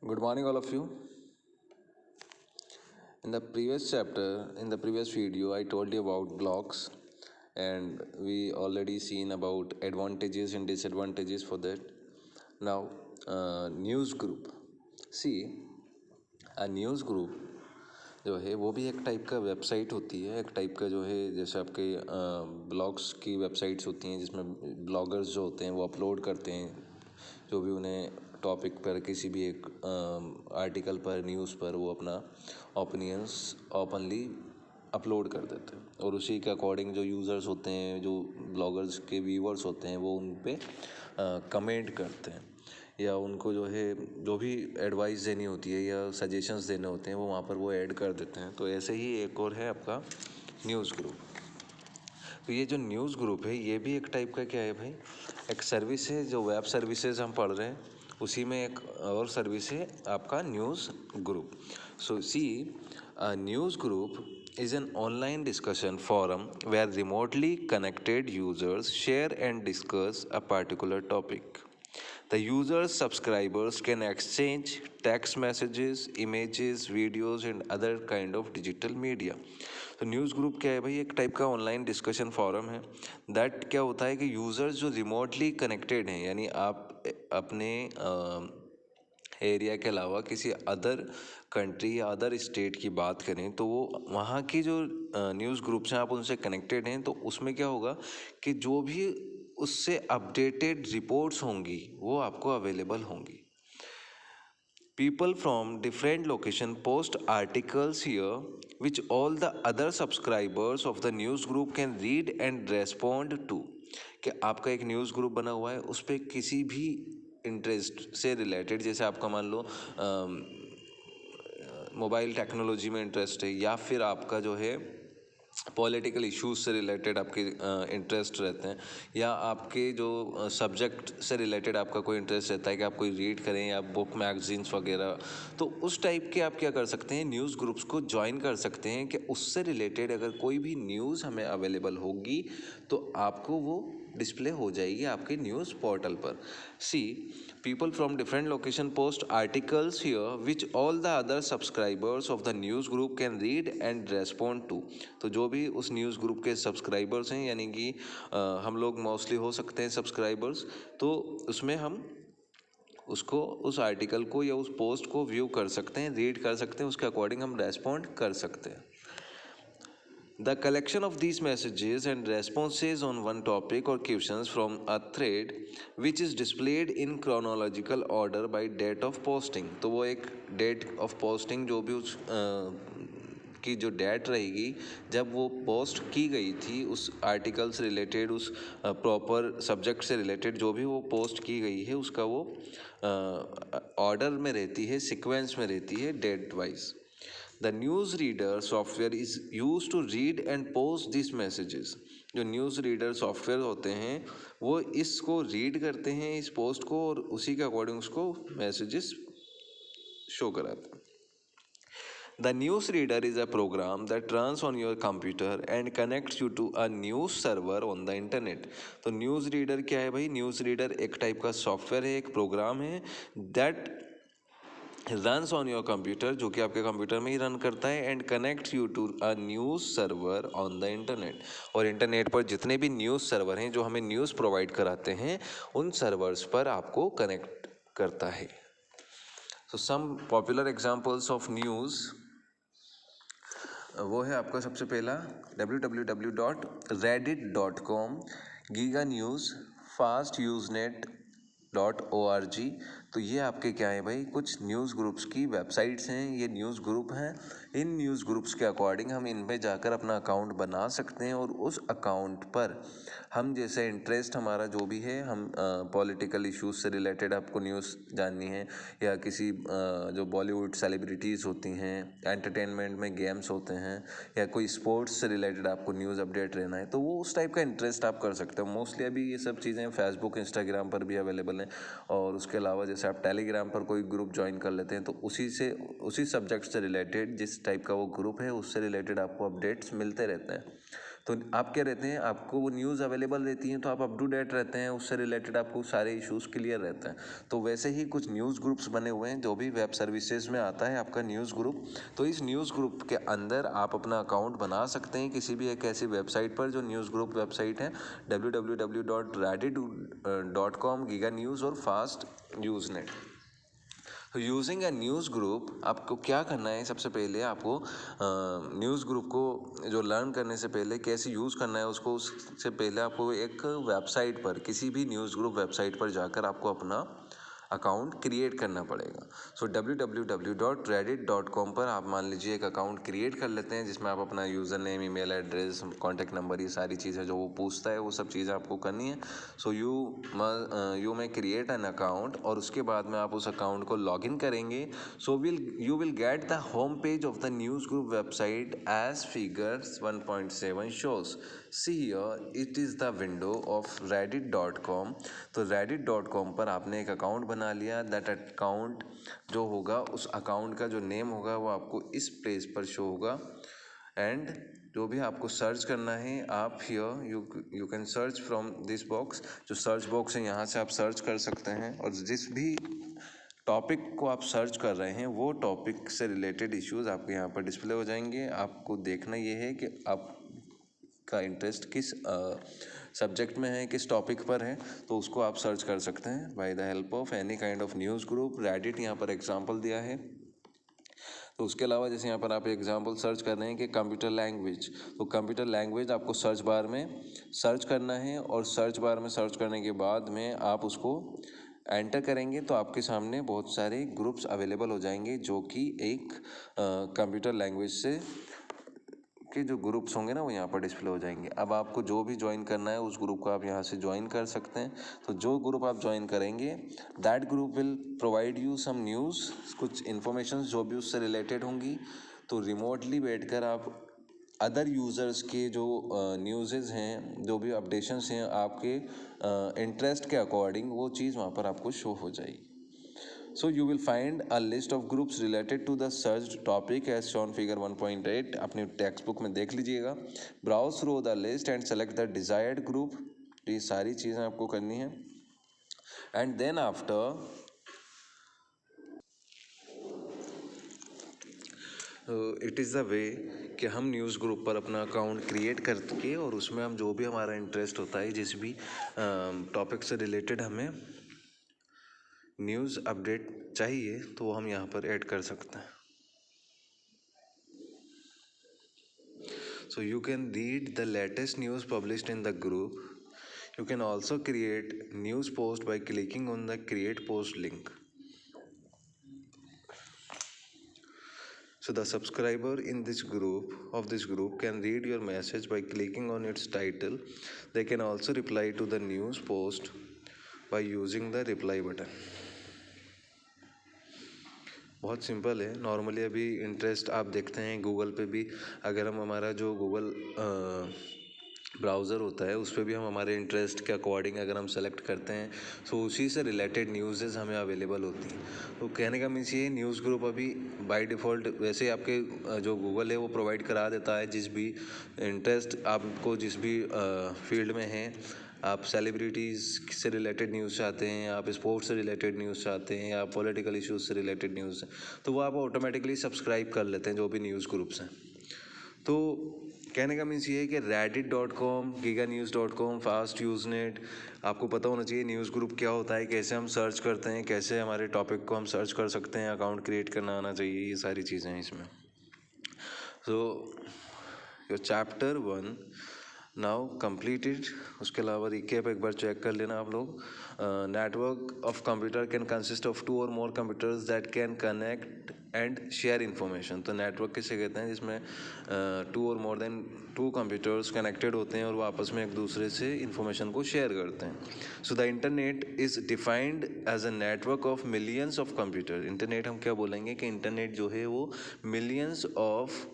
Good morning, all of you. In the previous chapter, in the previous video, I told you about blogs, and we already seen about advantages and disadvantages for that. Now, news group. See, a news group जो है वो भी एक type का website होती है, एक type का जो है जैसे आपके ब्लॉग्स की वेबसाइट्स होती हैं जिसमें ब्लॉगर्स जो होते हैं वो अपलोड करते हैं जो भी उन्हें टॉपिक पर किसी भी एक आर्टिकल पर न्यूज़ पर वो अपना ओपिनियंस ओपनली अपलोड कर देते हैं और उसी के अकॉर्डिंग जो यूज़र्स होते हैं, जो ब्लॉगर्स के व्यूवर्स होते हैं, वो उन पे कमेंट करते हैं या उनको जो है जो भी एडवाइस देनी होती है या सजेशंस देने होते हैं वो वहाँ पर वो ऐड कर देते हैं। तो ऐसे ही एक और है आपका न्यूज़ ग्रुप। तो ये जो न्यूज़ ग्रुप है ये भी एक टाइप का क्या है भाई, एक सर्विस है। जो वेब सर्विसेज हम पढ़ रहे हैं उसी में एक और सर्विस है आपका news group. So see, news group is an online discussion forum where remotely connected users share and discuss a particular topic. The users subscribers can exchange text messages, images, videos and other kind of digital media. तो news group क्या है भाई, एक type का online discussion forum है। That क्या होता है कि यूज़र्स जो रिमोटली कनेक्टेड हैं, यानी आप अपने एरिया के अलावा किसी अदर कंट्री या अदर स्टेट की बात करें तो वो वहाँ की जो न्यूज़ ग्रुप्स हैं आप उनसे कनेक्टेड हैं, तो उसमें क्या होगा कि जो भी उससे अपडेटेड रिपोर्ट्स होंगी वो आपको अवेलेबल होंगी। People from different location post articles here which all the other subscribers of the news group can read and respond to। कि आपका एक न्यूज़ ग्रुप बना हुआ है, उस पर किसी भी इंटरेस्ट से रिलेटेड, जैसे आपका मान लो मोबाइल टेक्नोलॉजी में इंटरेस्ट है या फिर आपका जो है पॉलिटिकल इश्यूज से रिलेटेड आपके इंटरेस्ट रहते हैं या आपके जो सब्जेक्ट से रिलेटेड आपका कोई इंटरेस्ट रहता है कि आप कोई रीड करें या बुक मैगजीन्स वगैरह, तो उस टाइप के आप क्या कर सकते हैं, न्यूज़ ग्रुप्स को ज्वाइन कर सकते हैं कि उससे रिलेटेड अगर कोई भी न्यूज़ हमें अवेलेबल होगी तो आपको वो डिस्प्ले हो जाएगी आपके न्यूज़ पोर्टल पर। सी, people from different location post articles here which all the other subscribers of the news group can read and respond to। तो जो भी उस न्यूज़ ग्रुप के सब्सक्राइबर्स हैं, यानी कि हम लोग मोस्टली हो सकते हैं सब्सक्राइबर्स, तो उसमें हम उसको उस आर्टिकल को या उस पोस्ट को व्यू कर सकते हैं, रीड कर सकते हैं, उसके अकॉर्डिंग हम रेस्पॉन्ड कर सकते हैं। The collection of these messages and responses on one topic or questions from a thread which is displayed in chronological order by date of posting। तो वो एक date of posting जो भी उस की जो डेट रहेगी जब वो पोस्ट की गई थी उस आर्टिकल से रिलेटेड, उस प्रॉपर सब्जेक्ट से रिलेटेड जो भी वो पोस्ट की गई है उसका वो ऑर्डर में रहती है, सीक्वेंस में रहती है, date wise. The newsreader software is used to read and post these messages। जो न्यूज़ रीडर सॉफ्टवेयर होते हैं वो इसको रीड करते हैं इस पोस्ट को और उसी के अकॉर्डिंग उसको मैसेजेस शो कराते हैं। The newsreader is a program that runs on your computer and connects you to a news server on the internet। तो न्यूज़ रीडर क्या है भाई, न्यूज़ रीडर एक टाइप का सॉफ्टवेयर है, एक प्रोग्राम है that runs on your computer, जो कि आपके कंप्यूटर में ही रन करता है, and connect you to a news server on the internet. और इंटरनेट पर जितने भी न्यूज़ सर्वर हैं जो हमें न्यूज़ प्रोवाइड कराते हैं उन सर्वर्स पर आपको कनेक्ट करता है। So some popular examples of news, वो है आपका सबसे पहला www.reddit.com, गीगा न्यूज़, fastusenet.org। तो ये आपके क्या है भाई, कुछ न्यूज़ ग्रुप्स की वेबसाइट्स हैं, ये न्यूज़ ग्रुप हैं। इन न्यूज़ ग्रुप्स के अकॉर्डिंग हम इन पे जाकर अपना अकाउंट बना सकते हैं और उस अकाउंट पर हम जैसे इंटरेस्ट हमारा जो भी है, हम पॉलिटिकल इश्यूज से रिलेटेड आपको न्यूज़ जाननी है या किसी जो बॉलीवुड सेलिब्रिटीज़ होती हैं, एंटरटेनमेंट में गेम्स होते हैं या कोई स्पोर्ट्स से रिलेटेड आपको न्यूज़ अपडेट रहना है, तो वो उस टाइप का इंटरेस्ट आप कर सकते हो। मोस्टली अभी ये सब चीज़ें फेसबुक, इंस्टाग्राम पर भी अवेलेबल हैं और उसके अलावा जैसे आप टेलीग्राम पर कोई ग्रुप ज्वाइन कर लेते हैं तो उसी सब्जेक्ट से रिलेटेड जिस टाइप का वो ग्रुप है उससे रिलेटेड आपको अपडेट्स मिलते रहते हैं। तो आप क्या रहते हैं, आपको वो न्यूज़ अवेलेबल रहती हैं तो आप अप टू डेट रहते हैं, उससे रिलेटेड आपको सारे इश्यूज़ क्लियर रहते हैं। तो वैसे ही कुछ न्यूज़ ग्रुप्स बने हुए हैं जो भी वेब सर्विसेज में आता है आपका न्यूज़ ग्रुप। तो इस न्यूज़ ग्रुप के अंदर आप अपना अकाउंट बना सकते हैं किसी भी एक ऐसी वेबसाइट पर जो न्यूज़ ग्रुप वेबसाइट है www.reddit.com, गीगा न्यूज़ और फास्ट न्यूज़नेट। तो यूजिंग अ न्यूज़ ग्रुप आपको क्या करना है, सबसे पहले आपको न्यूज़ ग्रुप को जो लर्न करने से पहले कैसे यूज़ करना है उसको, उससे पहले आपको एक वेबसाइट पर, किसी भी न्यूज़ ग्रुप वेबसाइट पर जाकर आपको अपना अकाउंट क्रिएट करना पड़ेगा। सो www.reddit.com पर आप मान लीजिए एक अकाउंट क्रिएट कर लेते हैं जिसमें आप अपना user name, email address, contact number, ये सारी चीज़ें जो वो पूछता है वो सब चीज़ें आपको करनी है। So you may create an account और उसके बाद में आप उस अकाउंट को लॉगिन करेंगे। So you will get the home page of the news group website as figures 1.7 shows. See here, it is the window of reddit.com. तो reddit.com पर आपने एक अकाउंट बना लिया। दैट अकाउंट जो होगा, उस अकाउंट का जो नेम होगा वो आपको इस पेज पर शो होगा। एंड जो भी आपको सर्च करना है, आप here you can search from this box. जो सर्च बॉक्स है यहाँ से आप सर्च कर सकते हैं और जिस भी टॉपिक को आप सर्च कर रहे हैं वो टॉपिक से रिलेटेड इश्यूज़ आपके यहाँ पर डिस्प्ले हो जाएंगे। आपको देखना ये है कि आपका इंटरेस्ट किस सब्जेक्ट में है, किस टॉपिक पर है, तो उसको आप सर्च कर सकते हैं by the help of any kind of news group. Reddit यहाँ पर एग्जांपल दिया है। तो उसके अलावा जैसे यहाँ पर आप एग्जांपल सर्च कर रहे हैं कि कंप्यूटर लैंग्वेज, तो कंप्यूटर लैंग्वेज आपको सर्च बार में सर्च करना है और सर्च बार में सर्च करने के बाद में आप उसको एंटर करेंगे तो आपके सामने बहुत सारे ग्रुप्स अवेलेबल हो जाएंगे जो कि एक कंप्यूटर लैंग्वेज से के जो ग्रुप्स होंगे ना वो यहाँ पर डिस्प्ले हो जाएंगे। अब आपको जो भी ज्वाइन करना है उस ग्रुप को आप यहाँ से ज्वाइन कर सकते हैं। तो जो ग्रुप आप ज्वाइन करेंगे that group will provide you some news, कुछ इन्फॉर्मेशन जो भी उससे रिलेटेड होंगी। तो रिमोटली बैठकर आप अदर यूज़र्स के जो न्यूज़ेज़ हैं, जो भी अपडेशंस हैं आपके इंटरेस्ट के अकॉर्डिंग, वो चीज़ वहाँ पर आपको शो हो जाएगी। So you will find a list of groups related to the searched topic as shown figure 1.8। अपने टेक्स्ट बुक में देख लीजिएगा। Browse through the list and select the desired group। ये सारी चीज़ें आपको करनी है। And then after it is the वे कि हम न्यूज़ ग्रुप पर अपना अकाउंट क्रिएट करके और उसमें हम जो भी हमारा इंटरेस्ट होता है, जिस भी टॉपिक से रिलेटेड हमें न्यूज़ अपडेट चाहिए तो वो हम यहाँ पर ऐड कर सकते हैं। So you can read the latest news published in the group. You can also create news post by clicking on the create post link. So the subscriber in this group can read your message by clicking on its title. They can also reply to the news post by using the reply button. बहुत simple है। Normally अभी interest आप देखते हैं Google पे भी, अगर हम हमारा जो गूगल ब्राउज़र होता है उस पर भी हम हमारे इंटरेस्ट के अकॉर्डिंग अगर हम सेलेक्ट करते हैं तो उसी से रिलेटेड न्यूज़ेज़ हमें अवेलेबल होती हैं। तो कहने का मीन्स ये, न्यूज़ ग्रुप अभी बाय डिफ़ॉल्ट वैसे आपके जो गूगल है वो प्रोवाइड करा देता है। जिस भी इंटरेस्ट आपको जिस भी फील्ड में है, आप सेलिब्रिटीज़ से रिलेटेड न्यूज़ चाहते हैं, आप स्पोर्ट्स से रिलेटेड न्यूज़ चाहते हैं, या पॉलिटिकल इश्यूज़ से रिलेटेड न्यूज़, तो वो आप ऑटोमेटिकली सब्सक्राइब कर लेते हैं जो भी न्यूज़ ग्रुप्स हैं। तो कहने का मीन्स ये है कि reddit.com, giganews.com, फास्ट न्यूज़नेट, आपको पता होना चाहिए न्यूज़ ग्रुप क्या होता है, कैसे हम सर्च करते हैं, कैसे हमारे टॉपिक को हम सर्च कर सकते हैं, अकाउंट क्रिएट करना आना चाहिए, ये सारी चीज़ें हैं इसमें। So your chapter 1 now completed. उसके अलावा रिकेप एक बार चेक कर लेना आप लोग। Network of computer can consist of 2 or more computers that can connect and share information. तो नेटवर्क किसे कहते हैं, जिसमें 2 or more than 2 computers connected होते हैं और वो आपस में एक दूसरे से इन्फॉर्मेशन को शेयर करते हैं। So the internet is defined as a network of millions of computer. Internet हम क्या बोलेंगे कि इंटरनेट जो है वो मिलियंस ऑफ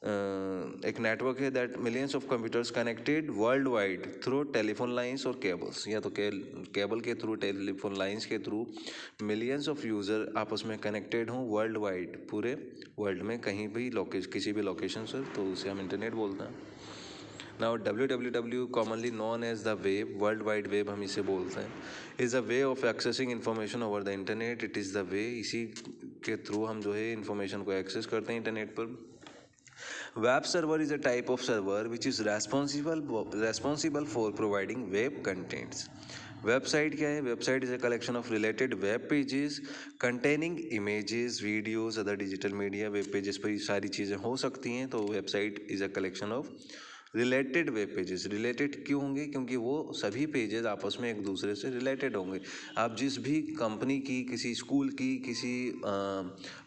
एक नेटवर्क है that millions of computers connected world wide through telephone lines और केबल्स, या तो केबल के थ्रू, टेलीफोन लाइंस के थ्रू मिलियंस ऑफ यूज़र आपस में कनेक्टेड हों वर्ल्ड वाइड, पूरे वर्ल्ड में कहीं भी किसी भी लोकेशन से, तो उसे हम इंटरनेट बोलते हैं। Now www commonly known as the web, world wide web हम इसे बोलते हैं, is a way of accessing information over the internet. It is the way, इसी के थ्रू हम जो है इन्फॉर्मेशन को एक्सेस करते हैं इंटरनेट पर। Web server is a type of server which is responsible for providing web contents. Website क्या है? Website is a collection of related web pages containing images, videos, other digital media. Web pages पर ये सारी चीज़ें हो सकती हैं, तो website is a collection of related web pages. Related क्यों होंगे? क्योंकि वो सभी पेजेस आपस में एक दूसरे से रिलेटेड होंगे। आप जिस भी कंपनी की, किसी स्कूल की, किसी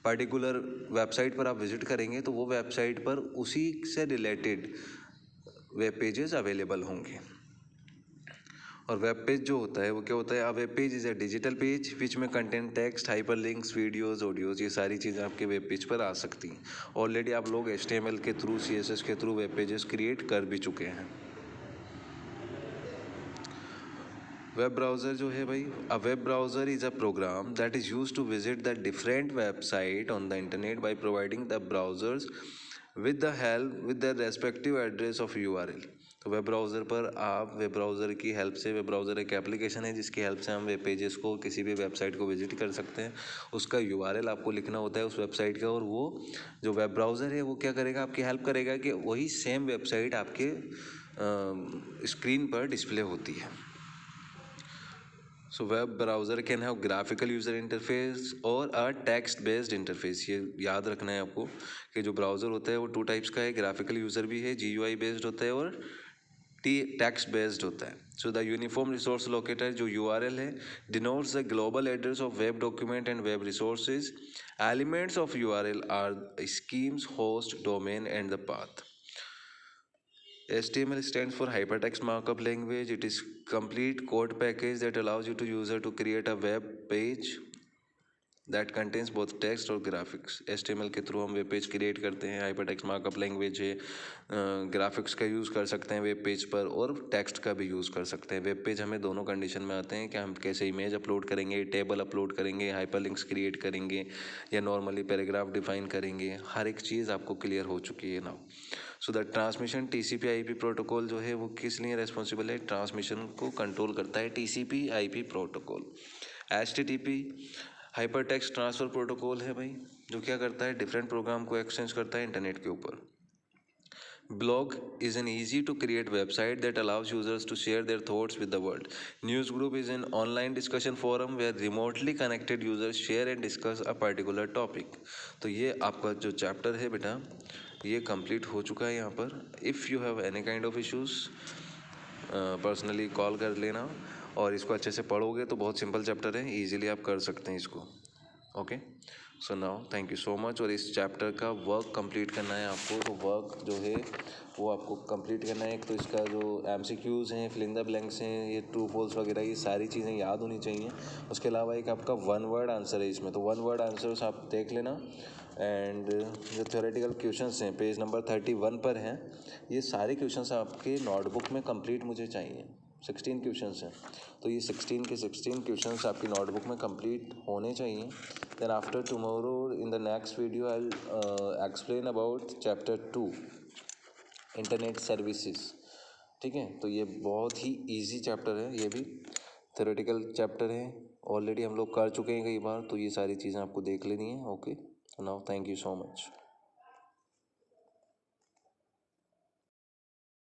पर्टिकुलर वेबसाइट पर आप विजिट करेंगे तो वो वेबसाइट पर उसी से रिलेटेड वेब पेजेस अवेलेबल होंगे। और वेब पेज जो होता है वो क्या होता है? Web page is a digital page which में content, text, hyper links, videos, audios, ये सारी चीज़ें आपके वेब पेज पर आ सकती हैं। ऑलरेडी आप लोग HTML के थ्रू, CSS के थ्रू वेब पेजेस क्रिएट कर भी चुके हैं। वेब ब्राउज़र जो है भाई, a web browser is a program that is use to visit the different website on the internet by providing the browsers with the respective address of URL। तो web browser पर आप web browser की help से, web browser एक application है जिसकी help से हम वेब पेजेस को, किसी भी वेबसाइट को विजिट कर सकते हैं। उसका URL आपको लिखना होता है उस वेबसाइट का, और वो जो वेब ब्राउज़र है वो क्या करेगा? आपकी हेल्प करेगा कि वही सेम वेबसाइट आपके स्क्रीन पर डिस्प्ले होती है। So web browser can have graphical user interface और अ टेक्स्ट बेस्ड इंटरफेस। ये याद रखना है आपको कि जो ब्राउज़र होता है वो 2 टाइप्स का है, ग्राफिकल यूज़र भी है, GUI बेस्ड होता है, और टेक्स्ट बेस्ड होता है। So the uniform resource locator जो URL है denotes the global address of web document and web resources. Elements of URL are schemes, host, domain and the path. HTML stands for Hypertext Markup Language. It is complete code package that allows you to user to create a web page that contains both text और graphics. HTML के through हम web page create करते हैं। Hypertext Markup Language है, graphics का use कर सकते हैं वेब पेज पर, और टेक्स्ट का भी यूज़ कर सकते हैं। वेब पेज हमें दोनों कंडीशन में आते हैं कि हम कैसे इमेज अपलोड करेंगे, टेबल अपलोड करेंगे, हाइपरलिंक्स क्रिएट करेंगे, या नॉर्मली पैराग्राफ डिफाइन करेंगे। हर एक चीज़ आपको क्लियर हो चुकी है ना। So the transmission TCP/IP protocol जो है वो किस लिए रेस्पॉन्सिबल है? ट्रांसमिशन को कंट्रोल करता है TCP/IP protocol. HTTP hyper text transfer protocol है भाई, जो क्या करता है? डिफरेंट प्रोग्राम को एक्सचेंज करता है इंटरनेट के ऊपर। Blog is an easy to create website that allows users to share their thoughts with the world. News group is an online discussion forum where remotely connected users share and discuss a particular topic. तो ये आपका जो chapter है बेटा ये complete हो चुका है यहाँ पर। If you have any kind of issues personally call कर लेना, और इसको अच्छे से पढ़ोगे तो बहुत सिंपल चैप्टर है, इजीली आप कर सकते हैं इसको। Okay, so now thank you so much. और इस चैप्टर का वर्क कंप्लीट करना है आपको, तो वर्क जो है वो आपको कंप्लीट करना है। एक तो इसका जो MCQs हैं, फिल इन द ब्लैंक्स हैं, ये ट्रू फॉल्स वगैरह, ये सारी चीज़ें याद होनी चाहिए। उसके अलावा एक आपका 1 वर्ड आंसर है इसमें, तो 1 वर्ड आंसर्स आप देख लेना। एंड जो थ्योरेटिकल क्वेश्चंस हैं पेज नंबर 31 पर हैं, ये सारे क्वेश्चंस आपके नोटबुक में कंप्लीट मुझे चाहिए। 16 क्वेश्चंस हैं, तो ये 16 के 16 क्वेश्चंस आपकी नोटबुक में कंप्लीट होने चाहिए। Then after tomorrow in the next video I will explain about chapter 2 internet services. ठीक है, तो ये बहुत ही इजी चैप्टर है, ये भी थ्योरेटिकल चैप्टर है, ऑलरेडी हम लोग कर चुके हैं कई बार, तो ये सारी चीज़ें आपको देख लेनी है। Okay, now thank you so much.